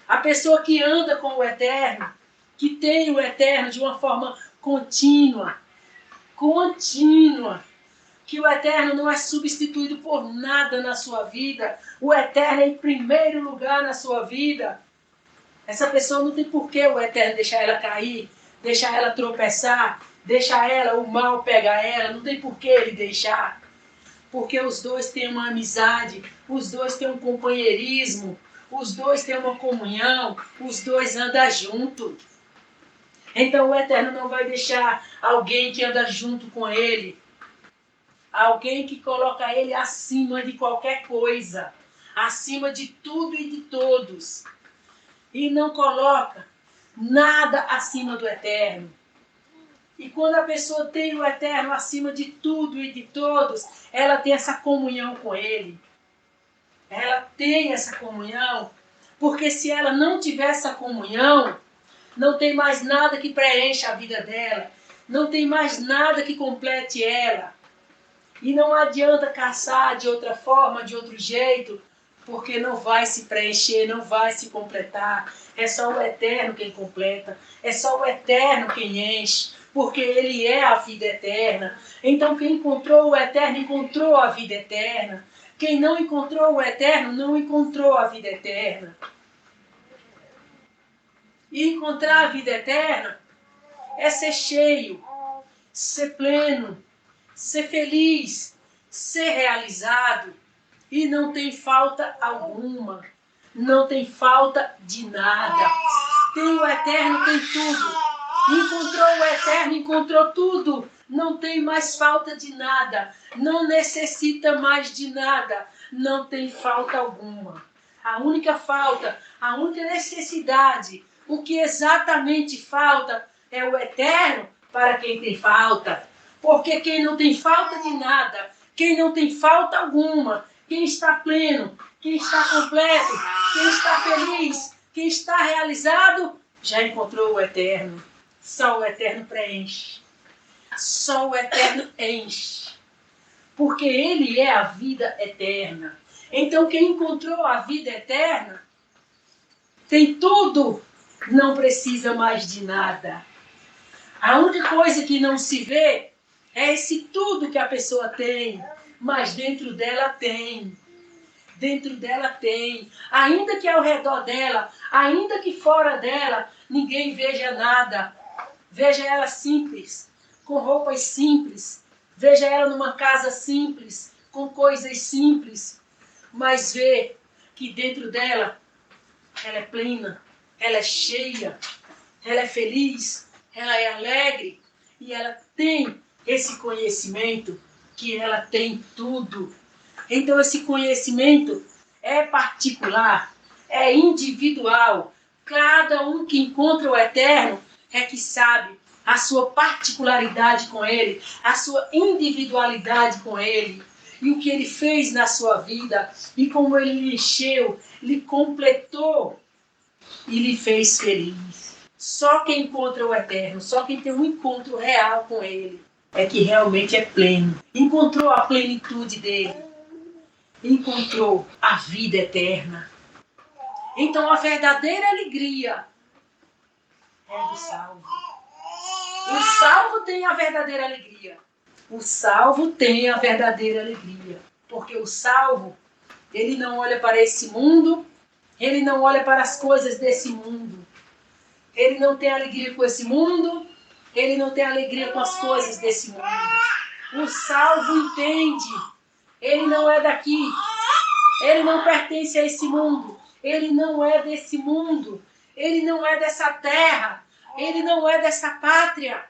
A pessoa que anda com o eterno, que tem o eterno de uma forma contínua, que o eterno não é substituído por nada na sua vida, o eterno é em primeiro lugar na sua vida. Essa pessoa não tem por que o eterno deixar ela cair, deixar ela tropeçar, deixar ela, o mal pegar ela, não tem por que ele deixar. Porque os dois têm uma amizade, os dois têm um companheirismo, os dois têm uma comunhão, os dois andam juntos. Então o eterno não vai deixar alguém que anda junto com ele, alguém que coloca ele acima de qualquer coisa, acima de tudo e de todos. E não coloca nada acima do eterno. E quando a pessoa tem o eterno acima de tudo e de todos, ela tem essa comunhão com ele. Ela tem essa comunhão, porque se ela não tiver essa comunhão, não tem mais nada que preencha a vida dela, não tem mais nada que complete ela. E não adianta caçar de outra forma, de outro jeito, porque não vai se preencher, não vai se completar. É só o eterno quem completa, é só o eterno quem enche, porque ele é a vida eterna. Então quem encontrou o eterno, encontrou a vida eterna. Quem não encontrou o eterno, não encontrou a vida eterna. E encontrar a vida eterna é ser cheio, ser pleno, ser feliz, ser realizado. E não tem falta alguma. Não tem falta de nada. Tem o eterno, tem tudo. Encontrou o eterno, encontrou tudo. Não tem mais falta de nada. Não necessita mais de nada. Não tem falta alguma. A única falta, a única necessidade, o que exatamente falta é o eterno para quem tem falta. Porque quem não tem falta de nada, quem não tem falta alguma, quem está pleno, quem está completo, quem está feliz, quem está realizado, já encontrou o eterno. Só o eterno preenche. Só o eterno enche. Porque ele é a vida eterna. Então quem encontrou a vida eterna tem tudo, não precisa mais de nada. A única coisa que não se vê é esse tudo que a pessoa tem, mas dentro dela tem. Dentro dela tem. Ainda que ao redor dela, ainda que fora dela, ninguém veja nada. Veja ela simples, com roupas simples. Veja ela numa casa simples, com coisas simples. Mas vê que dentro dela, ela é plena, ela é cheia, ela é feliz, ela é alegre. E ela tem esse conhecimento que ela tem tudo. Então esse conhecimento é particular, é individual. Cada um que encontra o eterno é que sabe a sua particularidade com ele, a sua individualidade com ele, e o que ele fez na sua vida, e como ele lhe encheu, lhe completou e lhe fez feliz. Só quem encontra o eterno, só quem tem um encontro real com ele, é que realmente é pleno. Encontrou a plenitude dele. Encontrou a vida eterna. Então a verdadeira alegria é do salvo. O salvo tem a verdadeira alegria. O salvo tem a verdadeira alegria. Porque o salvo, ele não olha para esse mundo, ele não olha para as coisas desse mundo. Ele não tem alegria com esse mundo, ele não tem alegria com as coisas desse mundo. O salvo entende. Ele não é daqui. Ele não pertence a esse mundo. Ele não é desse mundo. Ele não é dessa terra. Ele não é dessa pátria.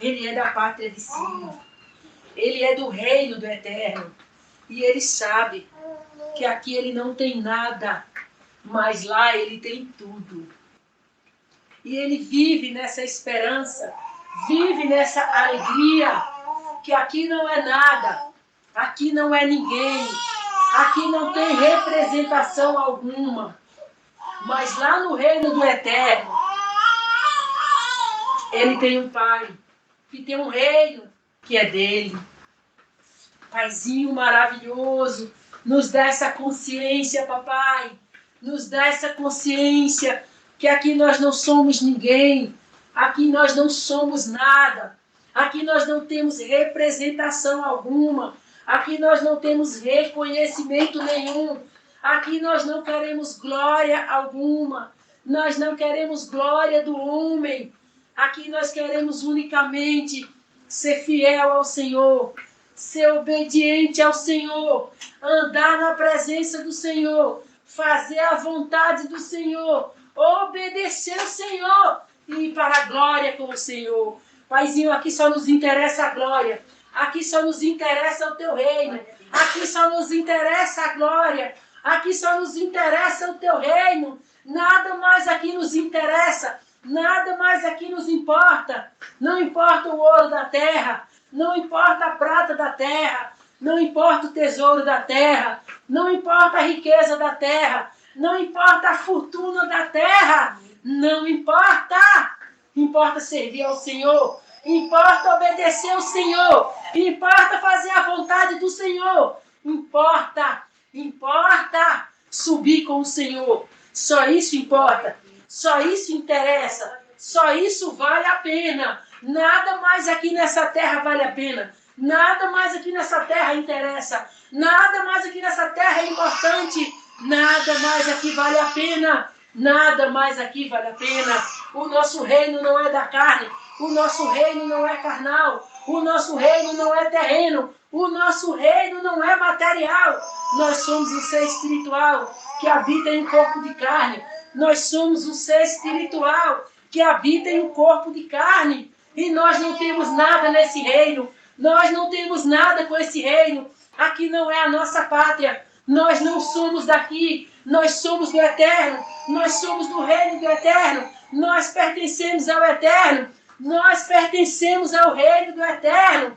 Ele é da pátria de cima. Ele é do reino do eterno. E ele sabe que aqui ele não tem nada, mas lá ele tem tudo. E ele vive nessa esperança, vive nessa alegria, que aqui não é nada, aqui não é ninguém, Aqui não tem representação alguma. Mas lá no reino do Eterno, ele tem um Pai, que tem um reino que é dele. Paizinho maravilhoso, nos dá essa consciência, papai. Nos dá essa consciência que aqui nós não somos ninguém. Aqui nós não somos nada. Aqui nós não temos representação alguma. Aqui nós não temos reconhecimento nenhum. Aqui nós não queremos glória alguma. Nós não queremos glória do homem. Aqui nós queremos unicamente ser fiel ao Senhor, ser obediente ao Senhor, andar na presença do Senhor, fazer a vontade do Senhor, obedecer ao Senhor e ir para a glória com o Senhor. Paizinho, aqui só nos interessa a glória. Aqui só nos interessa o teu reino. Aqui só nos interessa a glória. Aqui só nos interessa o teu reino. Nada mais aqui nos interessa. Nada mais aqui nos importa. Não importa o ouro da terra. Não importa a prata da terra. Não importa o tesouro da terra. Não importa a riqueza da terra. Não importa a fortuna da terra. Não importa. Importa servir ao Senhor. Importa obedecer ao Senhor. Importa fazer a vontade do Senhor. Importa subir com o Senhor. Só isso importa. Só isso interessa. Só isso vale a pena. Nada mais aqui nessa terra vale a pena. Nada mais aqui nessa terra interessa. Nada mais aqui nessa terra é importante. Nada mais aqui vale a pena. Nada mais aqui vale a pena. O nosso reino não é da carne. O nosso reino não é carnal. O nosso reino não é terreno. O nosso reino não é material. Nós somos um ser espiritual que habita em um corpo de carne. Nós somos um ser espiritual que habita em um corpo de carne. E nós não temos nada nesse reino. Nós não temos nada com esse reino. Aqui não é a nossa pátria. Nós não somos daqui. Nós somos do Eterno. Nós somos do reino do Eterno. Nós pertencemos ao Eterno. Nós pertencemos ao reino do Eterno.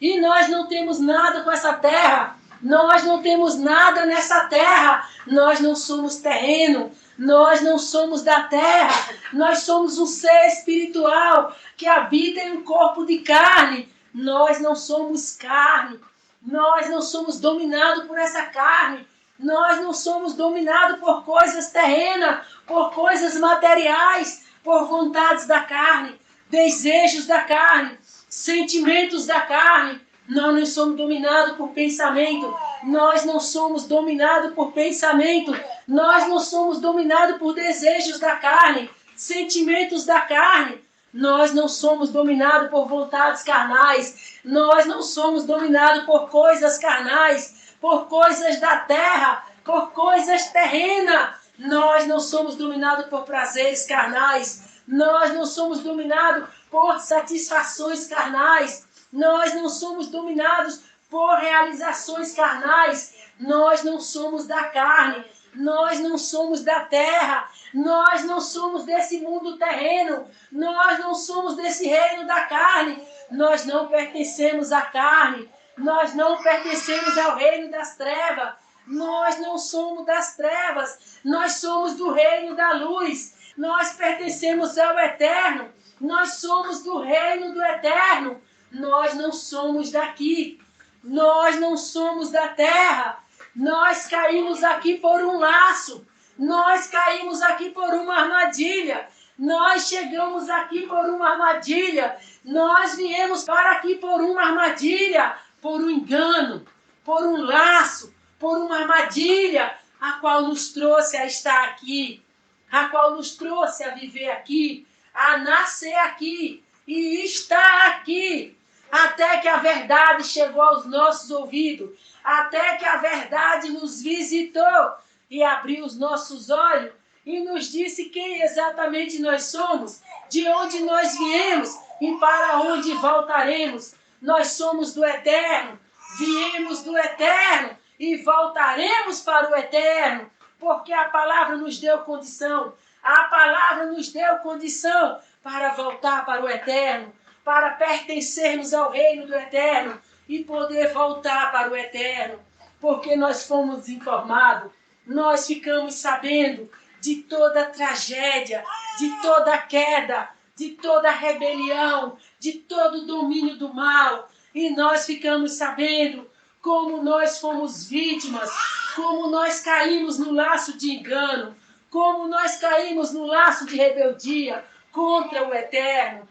E nós não temos nada com essa terra. Nós não temos nada nessa terra. Nós não somos terreno. Nós não somos da terra. Nós somos um ser espiritual que habita em um corpo de carne. Nós não somos carne. Nós não somos dominados por essa carne. Nós não somos dominados por coisas terrenas, por coisas materiais, por vontades da carne, desejos da carne, sentimentos da carne. Nós não somos dominados por pensamento. Nós não somos dominados por pensamento. Nós não somos dominados por desejos da carne, sentimentos da carne. Nós não somos dominados por vontades carnais. Nós não somos dominados por coisas carnais, por coisas da terra, por coisas terrenas. Nós não somos dominados por prazeres carnais. Nós não somos dominados por satisfações carnais. Nós não somos dominados por realizações carnais. Nós não somos da carne. Nós não somos da terra. Nós não somos desse mundo terreno. Nós não somos desse reino da carne. Nós não pertencemos à carne. Nós não pertencemos ao reino das trevas. Nós não somos das trevas. Nós somos do reino da luz. Nós pertencemos ao Eterno. Nós somos do reino do Eterno. Nós não somos daqui. Nós não somos da terra. Nós caímos aqui por um laço. Nós caímos aqui por uma armadilha. Nós chegamos aqui por uma armadilha. Nós viemos para aqui por uma armadilha, por um engano, por um laço, por uma armadilha, a qual nos trouxe a estar aqui, a qual nos trouxe a viver aqui, a nascer aqui e estar aqui, até que a verdade chegou aos nossos ouvidos, até que a verdade nos visitou e abriu os nossos olhos e nos disse quem exatamente nós somos, de onde nós viemos e para onde voltaremos. Nós somos do Eterno, viemos do Eterno e voltaremos para o Eterno, porque a palavra nos deu condição, a palavra nos deu condição para voltar para o Eterno, para pertencermos ao reino do Eterno e poder voltar para o Eterno, porque nós fomos informados, nós ficamos sabendo de toda a tragédia, de toda a queda, de toda a rebelião, de todo o domínio do mal. E nós ficamos sabendo como nós fomos vítimas, como nós caímos no laço de engano, como nós caímos no laço de rebeldia contra o Eterno.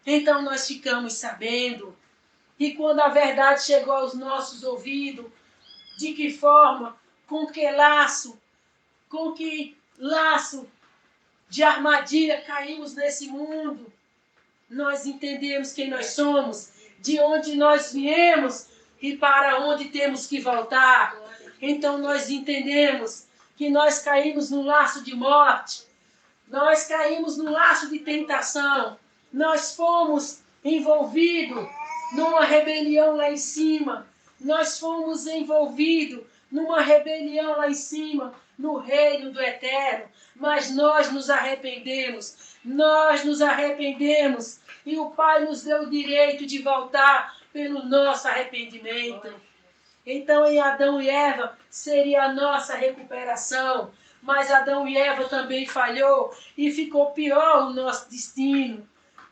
Então nós ficamos sabendo. E quando a verdade chegou aos nossos ouvidos, de que forma, com que laço de armadilha caímos nesse mundo, nós entendemos quem nós somos, de onde nós viemos e para onde temos que voltar. Então nós entendemos que nós caímos no laço de morte, nós caímos no laço de tentação, nós fomos envolvidos numa rebelião lá em cima, nós fomos envolvidos numa rebelião lá em cima, no reino do Eterno, mas nós nos arrependemos, e o Pai nos deu o direito de voltar pelo nosso arrependimento. Então em Adão e Eva seria a nossa recuperação, mas Adão e Eva também falhou e ficou pior o nosso destino.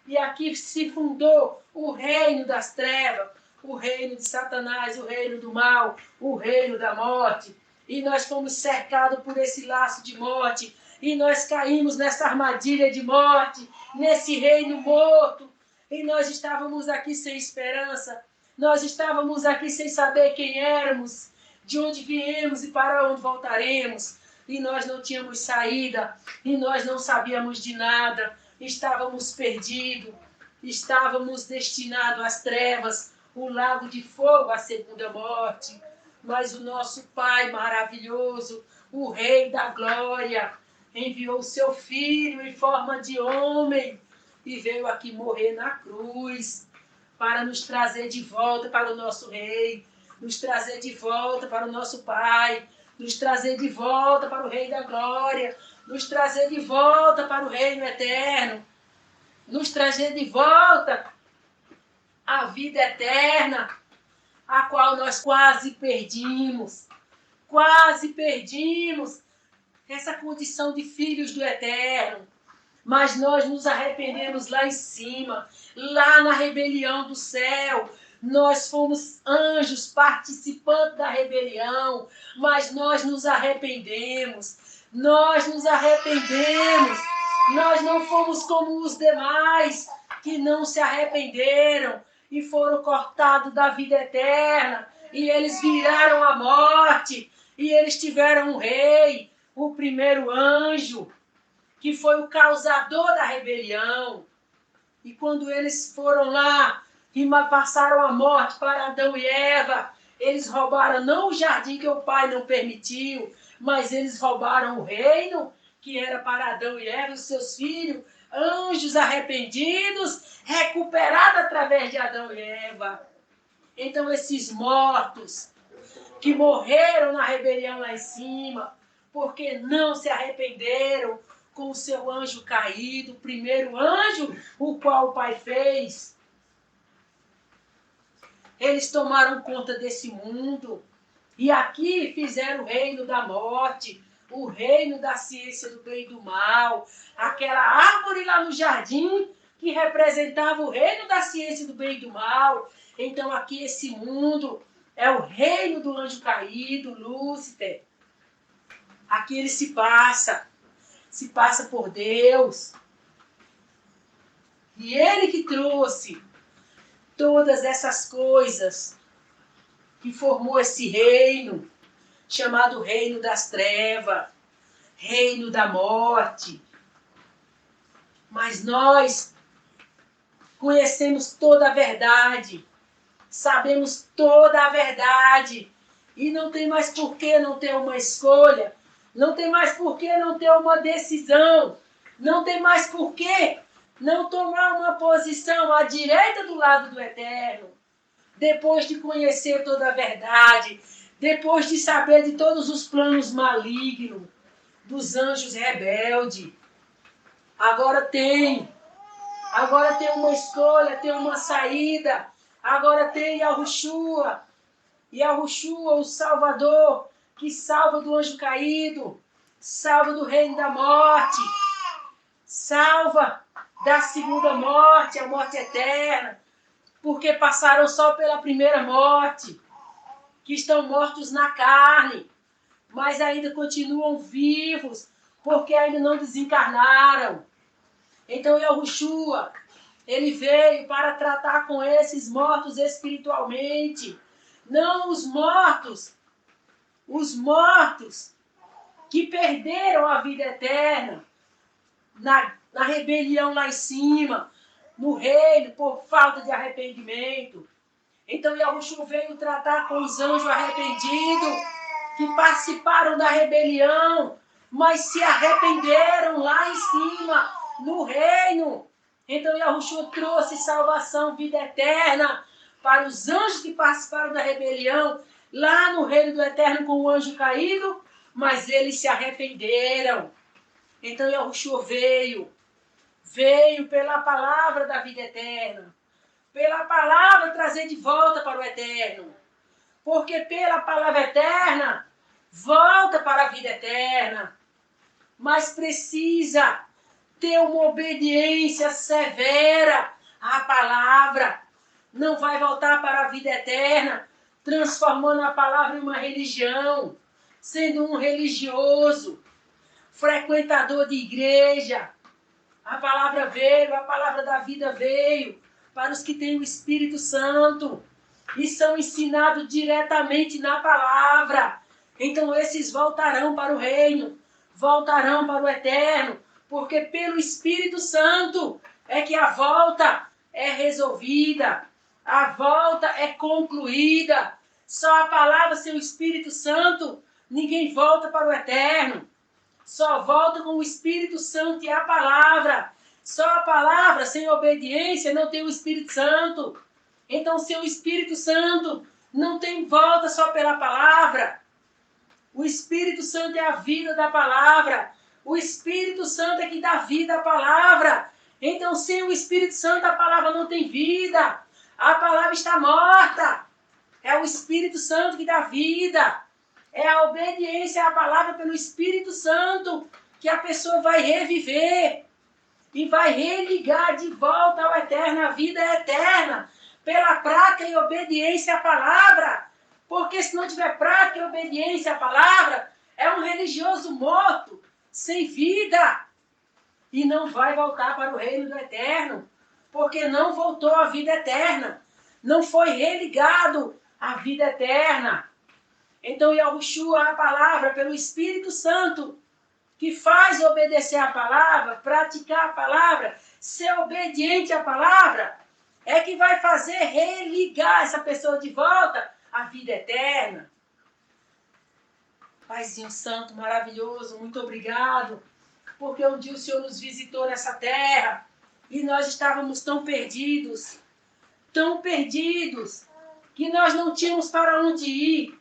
E aqui se fundou o reino das trevas, o reino de Satanás, o reino do mal, o reino da morte. E nós fomos cercados por esse laço de morte. E nós caímos nessa armadilha de morte, nesse reino morto. E nós estávamos aqui sem esperança. Nós estávamos aqui sem saber quem éramos, de onde viemos e para onde voltaremos. E nós não tínhamos saída. E nós não sabíamos de nada. Estávamos perdidos. Estávamos destinados às trevas, o lago de fogo, a segunda morte. Mas o nosso Pai maravilhoso, o Rei da Glória, enviou o seu Filho em forma de homem e veio aqui morrer na cruz para nos trazer de volta para o nosso Rei, nos trazer de volta para o nosso Pai, nos trazer de volta para o Rei da Glória, nos trazer de volta para o Reino Eterno, nos trazer de volta a vida eterna, a qual nós quase perdimos essa condição de filhos do Eterno. Mas nós nos arrependemos lá em cima, lá na rebelião do céu. Nós fomos anjos participantes da rebelião, mas nós nos arrependemos. Nós não fomos como os demais que não se arrependeram e foram cortados da vida eterna. E eles viraram a morte. E eles tiveram um rei, o primeiro anjo, que foi o causador da rebelião. E quando eles foram lá e passaram a morte para Adão e Eva, eles roubaram não o jardim que o Pai não permitiu, mas eles roubaram o reino que era para Adão e Eva, os seus filhos, anjos arrependidos, recuperados através de Adão e Eva. Então esses mortos que morreram na rebelião lá em cima, porque não se arrependeram com o seu anjo caído, o primeiro anjo, o qual o Pai fez. Eles tomaram conta desse mundo e aqui fizeram o reino da morte, o reino da ciência do bem e do mal, aquela árvore lá no jardim que representava o reino da ciência do bem e do mal. Então aqui esse mundo é o reino do anjo caído, Lúcifer. Aqui ele se passa por Deus. E ele que trouxe todas essas coisas, que formou esse reino, chamado reino das trevas, reino da morte. Mas nós conhecemos toda a verdade, sabemos toda a verdade, e não tem mais por que não ter uma escolha, não tem mais por que não ter uma decisão, não tem mais por que não tomar uma posição à direita do lado do Eterno, depois de conhecer toda a verdade, depois de saber de todos os planos malignos dos anjos rebeldes. Agora tem uma escolha, tem uma saída. Agora tem Yahushua, Yahushua, o Salvador, que salva do anjo caído, salva do reino da morte, salva da segunda morte, a morte eterna, porque passaram só pela primeira morte, que estão mortos na carne, mas ainda continuam vivos, porque ainda não desencarnaram. Então Yahushua, ele veio para tratar com esses mortos espiritualmente, não os mortos que perderam a vida eterna na rebelião lá em cima, no reino, por falta de arrependimento. Então Yahushua veio tratar com os anjos arrependidos, que participaram da rebelião, mas se arrependeram lá em cima, no reino. Então Yahushua trouxe salvação, vida eterna, para os anjos que participaram da rebelião, lá no reino do eterno com o anjo caído, mas eles se arrependeram. Então Yahushua veio pela palavra da vida eterna, pela palavra trazer de volta para o eterno, porque pela palavra eterna volta para a vida eterna, mas precisa ter uma obediência severa à palavra. Não vai voltar para a vida eterna transformando a palavra em uma religião, sendo um religioso, frequentador de igreja. A palavra veio, a palavra da vida veio para os que têm o Espírito Santo e são ensinados diretamente na palavra. Então esses voltarão para o reino, voltarão para o eterno, porque pelo Espírito Santo é que a volta é resolvida, a volta é concluída. Só a palavra sem o Espírito Santo, ninguém volta para o eterno. Só volta com o Espírito Santo e a palavra. Só a palavra sem obediência não tem o Espírito Santo. Então, sem o Espírito Santo, não tem volta só pela palavra. O Espírito Santo é a vida da palavra. O Espírito Santo é que dá vida à palavra. Então, sem o Espírito Santo, a palavra não tem vida. A palavra está morta. É o Espírito Santo que dá vida. É a obediência à palavra pelo Espírito Santo que a pessoa vai reviver e vai religar de volta ao eterno, a vida eterna, pela prática e obediência à palavra. Porque se não tiver prática e obediência à palavra, é um religioso morto, sem vida, e não vai voltar para o reino do eterno, porque não voltou à vida eterna, não foi religado à vida eterna. Então Yahushua, a palavra, pelo Espírito Santo, que faz obedecer a palavra, praticar a palavra, ser obediente à palavra, é que vai fazer religar essa pessoa de volta à vida eterna. Paizinho Santo, maravilhoso, muito obrigado, porque um dia o Senhor nos visitou nessa terra e nós estávamos tão perdidos, que nós não tínhamos para onde ir,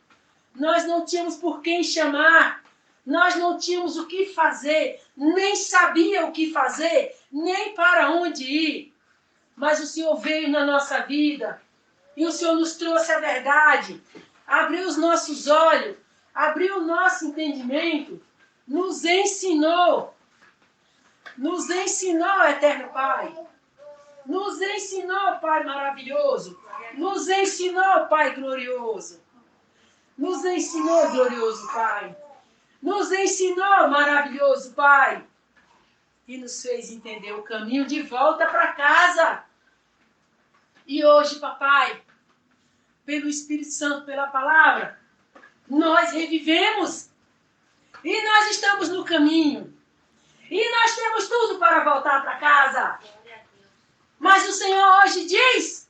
nós não tínhamos por quem chamar, nós não tínhamos o que fazer, nem sabia o que fazer, nem para onde ir. Mas o Senhor veio na nossa vida e o Senhor nos trouxe a verdade, abriu os nossos olhos, abriu o nosso entendimento, nos ensinou, eterno Pai, nos ensinou, Pai maravilhoso, nos ensinou, Pai glorioso, nos ensinou, glorioso Pai, nos ensinou, maravilhoso Pai, e nos fez entender o caminho de volta para casa. E hoje, papai, pelo Espírito Santo, pela palavra, nós revivemos e nós estamos no caminho e nós temos tudo para voltar para casa. Mas o Senhor hoje diz: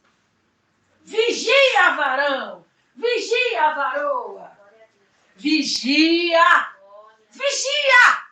vigia, varão, vigia, varoa, vigia, vigia.